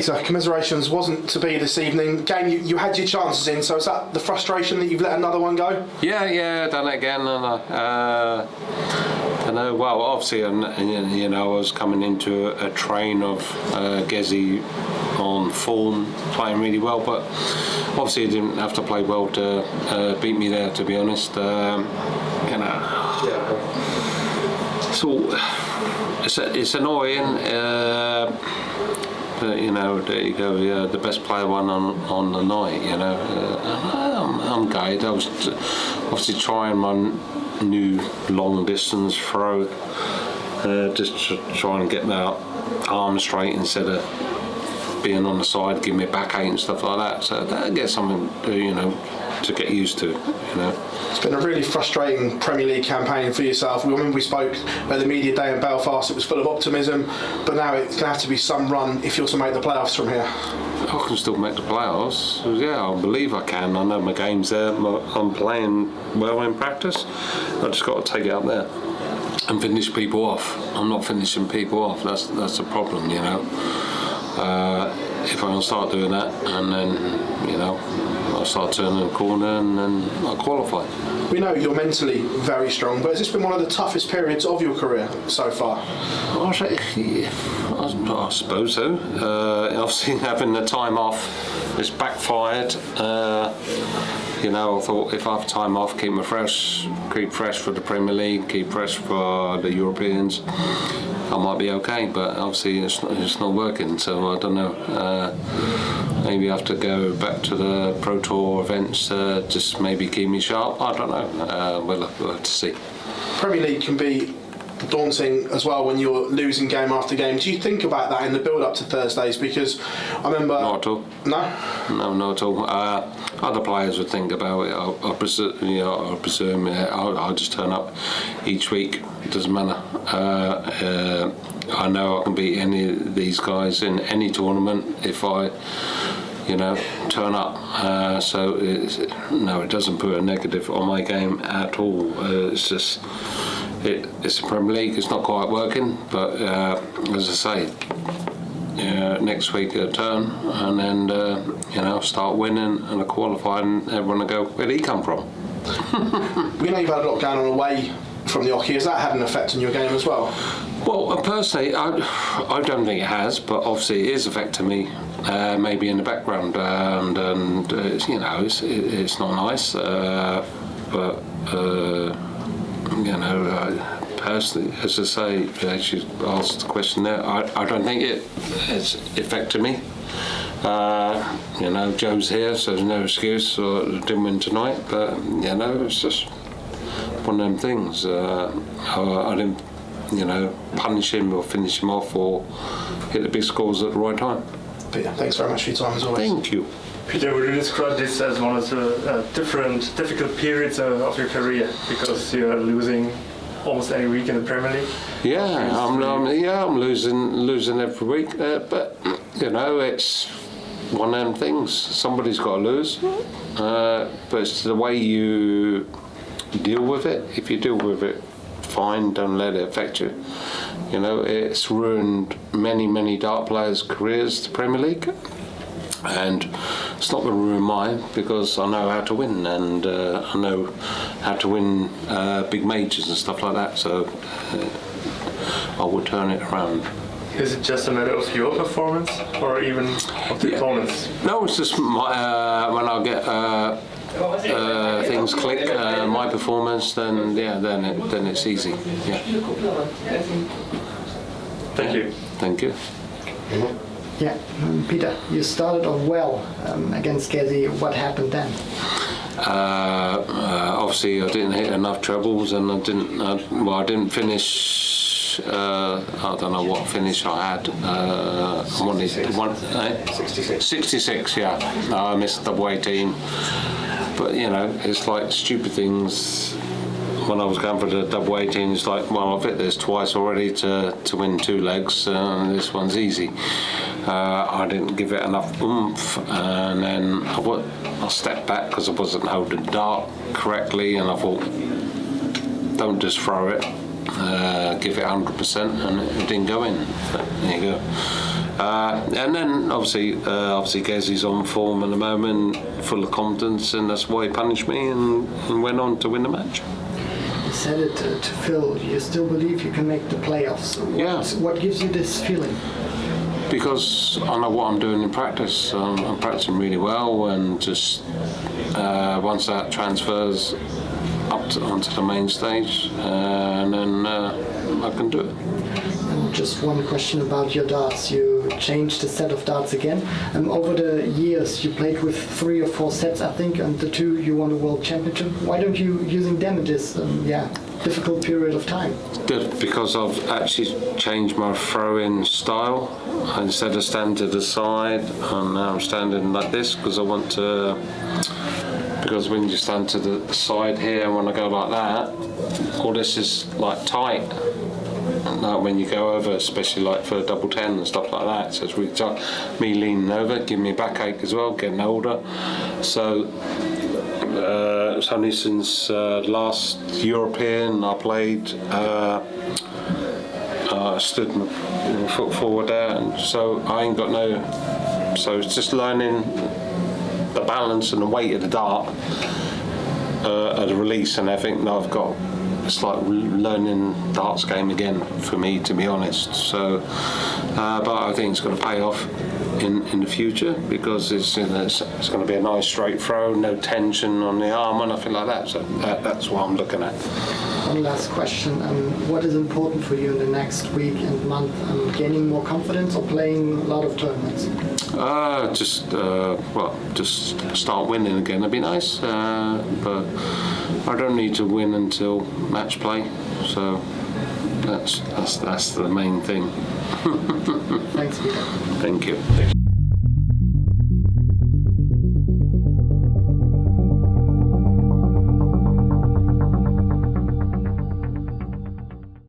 Peter, commiserations, wasn't to be this evening. Game, you had your chances in, so is that the frustration that you've let another one go? Yeah, done it again, and I know. Well, obviously, I was coming into a train of Gezi on form, playing really well, but obviously, he didn't have to play well to beat me there. To be honest, so it's annoying. But there you go. Yeah, the best player won on the night. I'm gutted. I was obviously trying my new long distance throw, just to try and get my arm straight instead of being on the side, give me a backache and stuff like that. So that gets something to get used to. It's been a really frustrating Premier League campaign for yourself. Remember we spoke at the media day in Belfast, it was full of optimism, but now it's going to have to be some run if you're to make the playoffs from here. I can still make the playoffs. Yeah, I believe I can. I know my game's there. I'm playing well in practice. I've just got to take it up there and finish people off. I'm not finishing people off. That's the problem, If I can start doing that, and then, I'll start turning the corner and then I'll qualify. We know you're mentally very strong, but has this been one of the toughest periods of your career so far? I suppose so. Obviously, having the time off has backfired. I thought if I have time off, keep fresh for the Premier League, keep fresh for the Europeans, I might be okay, but obviously it's not working, so I don't know. Maybe I have to go back to the Pro Tour events, just maybe keep me sharp. I don't know. We'll have to see. Premier League can be daunting as well when you're losing game after game. Do you think about that in the build-up to Thursdays? Because I remember... Not at all. No? No, not at all. Other players would think about it. I presume I'll just turn up each week. It doesn't matter. I know I can beat any of these guys in any tournament if I turn up. So it doesn't put a negative on my game at all. It's just it's the Premier League. It's not quite working, but as I say, next week a turn, and then start winning and a qualify, and everyone will go, where did he come from? We know you've had a lot going on away from the hockey. Has that had an effect on your game as well? Well, personally, I don't think it has, but obviously it is affecting me. Maybe in the background, and it's not nice. But personally, as I say, actually asked the question there. I don't think it's affected me. Joe's here, so there's no excuse. So I didn't win tonight, but it's just one of them things. I didn't, punish him or finish him off or hit the big scores at the right time. Peter, thanks very much for your time as always. Thank you. Peter, would you describe this as one of the difficult periods of your career, because you are losing almost any week in the Premier League? Yeah, I'm losing every week, but it's one of them things. Somebody's got to lose, but it's the way you deal with it. If you deal with it fine, don't let it affect you. It's ruined many dark players' careers, the Premier League, and it's not going to ruin mine, because I know how to win, and I know how to win big majors and stuff like that, so I will turn it around. Is it just a matter of your performance, or even of the opponents? No, it's just when I get things click, my performance, then it's easy. Yeah. Thank you. Thank you. Yeah, Peter, you started off well against Gezi. What happened then? Obviously, I didn't hit enough trebles, and I didn't finish. I don't know what finish I had. I wanted 66. Yeah, I missed double 18. But it's like stupid things. When I was going for the double 18, it's like, well, I've hit this twice already to win 2 legs, and this one's easy. I didn't give it enough oomph, and then I stepped back because I wasn't holding the dart correctly, and I thought, don't just throw it, give it 100%, and it didn't go in. But there you go. And then obviously Gezi's on form at the moment, full of confidence, and that's why he punished me and went on to win the match. You said it to Phil, you still believe you can make the playoffs. What gives you this feeling? Because I know what I'm doing in practice. I'm practicing really well, and just once that transfers onto the main stage, and then I can do it. And just one question about your darts. You changed the set of darts again. Over the years, you played with 3 or 4 sets, I think, and the 2 you won the World Championship. Why don't you using them in this difficult period of time? Because I've actually changed my throw-in style. Instead of standing to the side, and now I'm standing like this because I want to. Because when you stand to the side here, and when I go like that, all this is like tight. Like when you go over, especially like for a double 10 and stuff like that, so it's really tight. Me leaning over, giving me a backache as well, getting older. So it's only since last European I played, I stood my foot forward there, and so I ain't got no. So it's just learning the balance and the weight of the dart at the release, and I think now I've got. It's like learning darts game again for me, to be honest. So, but I think it's going to pay off in the future because it's going to be a nice straight throw, no tension on the arm or nothing like that. So that's what I'm looking at. One last question: what is important for you in the next week and month? Gaining more confidence or playing a lot of tournaments? Just start winning again. That'd be nice, but I don't need to win until match play. So that's the main thing. Thanks, Peter. Thank you.